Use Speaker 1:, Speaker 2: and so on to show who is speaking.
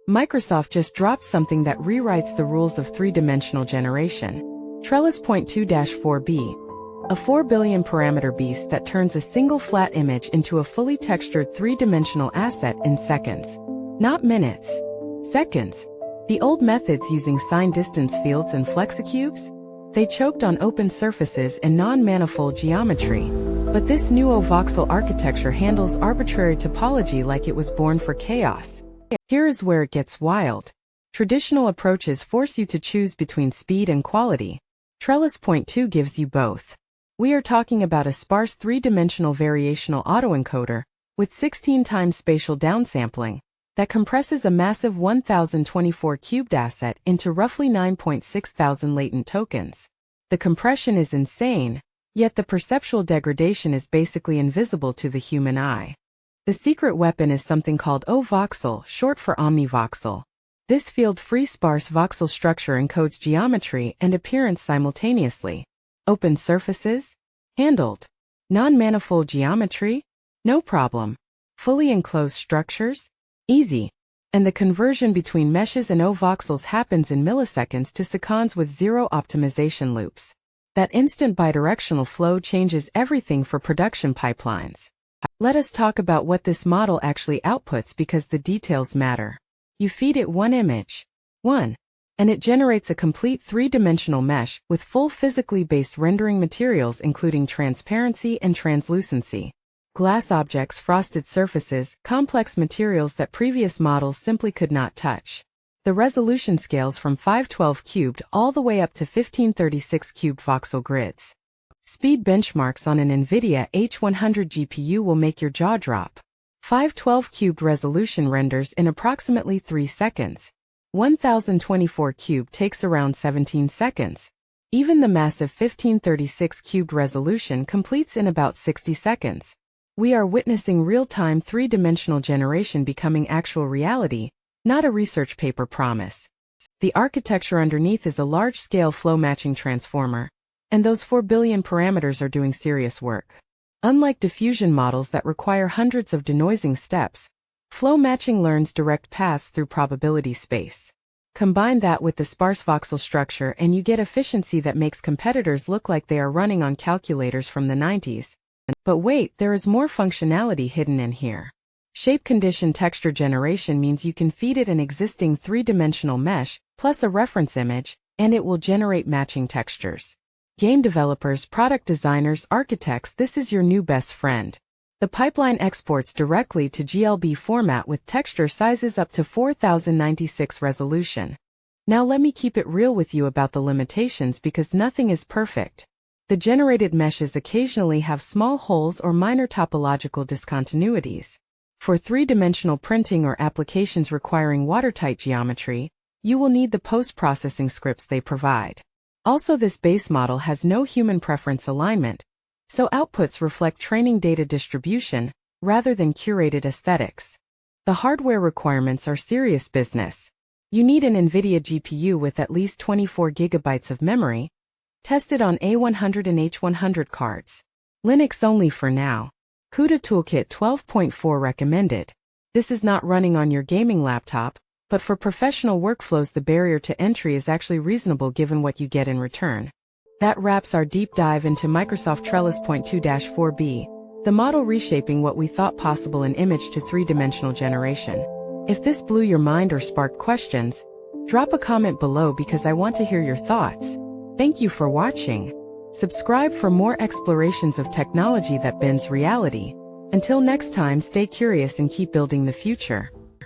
Speaker 1: Microsoft just dropped something that rewrites the rules of three-dimensional generation. Trellis 2.4b, a 4 billion parameter beast that turns a single flat image into a fully textured three-dimensional asset in seconds. Not minutes. Seconds. The old methods using sign distance fields and flexicubes? They choked on open surfaces and non-manifold geometry. But this new O-Voxel architecture handles arbitrary topology like it was born for chaos. Here is where it gets wild. Traditional approaches force you to choose between speed and quality. Trellis 2 gives you both. We are talking about a sparse three-dimensional variational autoencoder with 16 times spatial downsampling that compresses a massive 1024 cubed asset into roughly 9.6 thousand latent tokens. The compression is insane, yet the perceptual degradation is basically invisible to the human eye. The secret weapon is something called O-Voxel, short for omni-voxel. This field-free sparse voxel structure encodes geometry and appearance simultaneously. Open surfaces? Handled. Non-manifold geometry? No problem. Fully enclosed structures? Easy. And the conversion between meshes and O-Voxels happens in milliseconds to seconds with zero optimization loops. That instant bidirectional flow changes everything for production pipelines. Let us talk about what this model actually outputs because the details matter. You feed it one image, and it generates a complete three-dimensional mesh with full physically based rendering materials including transparency and translucency. Glass objects, frosted surfaces, complex materials that previous models simply could not touch. The resolution scales from 512 cubed all the way up to 1536 cubed voxel grids. Speed benchmarks on an NVIDIA H100 GPU will make your jaw drop. 512 cubed resolution renders in approximately 3 seconds. 1024 cubed takes around 17 seconds. Even the massive 1536 cubed resolution completes in about 60 seconds. We are witnessing real-time three-dimensional generation becoming actual reality, not a research paper promise. The architecture underneath is a large-scale flow-matching transformer, and those 4 billion parameters are doing serious work. Unlike diffusion models that require hundreds of denoising steps, flow matching learns direct paths through probability space. Combine that with the sparse voxel structure and you get efficiency that makes competitors look like they are running on calculators from the 90s. But wait, there is more functionality hidden in here. Shape condition texture generation means you can feed it an existing three-dimensional mesh, plus a reference image, and it will generate matching textures. Game developers, product designers, architects, this is your new best friend. The pipeline exports directly to GLB format with texture sizes up to 4096 resolution. Now let me keep it real with you about the limitations because nothing is perfect. The generated meshes occasionally have small holes or minor topological discontinuities. For three-dimensional printing or applications requiring watertight geometry, you will need the post-processing scripts they provide. Also, this base model has no human preference alignment, so outputs reflect training data distribution rather than curated aesthetics. The hardware requirements are serious business. You need an NVIDIA GPU with at least 24 GB of memory, tested on A100 and H100 cards. Linux only for now. CUDA Toolkit 12.4 recommended. This is not running on your gaming laptop, but for professional workflows the barrier to entry is actually reasonable given what you get in return. That wraps our deep dive into Microsoft Trellis 2.4b, the model reshaping what we thought possible in image to three-dimensional generation. If this blew your mind or sparked questions, drop a comment below because I want to hear your thoughts. Thank you for watching. Subscribe for more explorations of technology that bends reality. Until next time, stay curious and keep building the future.